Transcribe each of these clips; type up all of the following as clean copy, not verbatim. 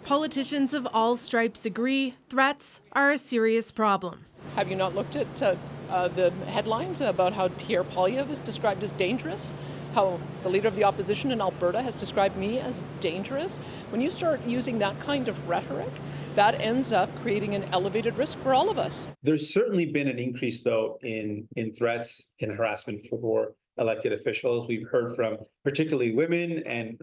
Politicians of all stripes agree threats are a serious problem. Have you not looked at the headlines about how Pierre Poilievre is described as dangerous? How the leader of the opposition in Alberta has described me as dangerous? When you start using that kind of rhetoric, that ends up creating an elevated risk for all of us. There's certainly been an increase, though, in threats and harassment for elected officials. We've heard from particularly women and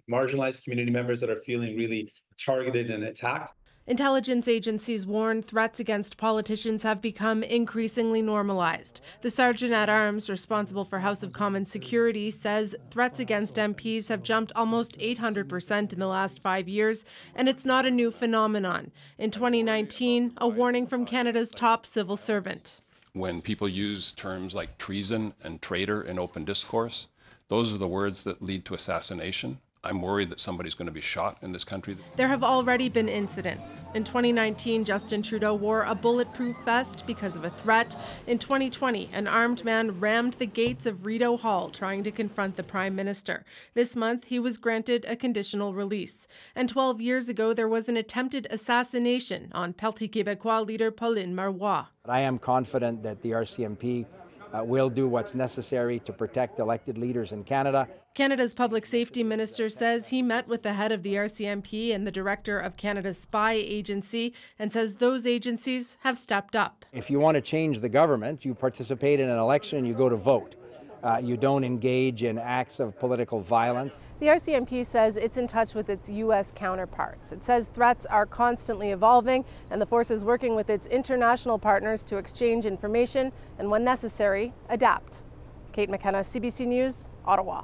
marginalized community members that are feeling really targeted and attacked. Intelligence agencies warn threats against politicians have become increasingly normalized. The Sergeant-at-Arms responsible for House of Commons security says threats against MPs have jumped almost 800% in the last 5 years, and it's not a new phenomenon. In 2019, a warning from Canada's top civil servant. When people use terms like treason and traitor in open discourse, those are the words that lead to assassination. I'm worried that somebody's going to be shot in this country. There have already been incidents. In 2019, Justin Trudeau wore a bulletproof vest because of a threat. In 2020, an armed man rammed the gates of Rideau Hall trying to confront the Prime Minister. This month, he was granted a conditional release. And 12 years ago, there was an attempted assassination on Parti Québécois leader Pauline Marois. I am confident that the RCMP will do what's necessary to protect elected leaders in Canada. Canada's public safety minister says he met with the head of the RCMP and the director of Canada's spy agency and says those agencies have stepped up. If you want to change the government, you participate in an election and you go to vote. You don't engage in acts of political violence. The RCMP says it's in touch with its U.S. counterparts. It says threats are constantly evolving and the force is working with its international partners to exchange information and, when necessary, adapt. Kate McKenna, CBC News, Ottawa.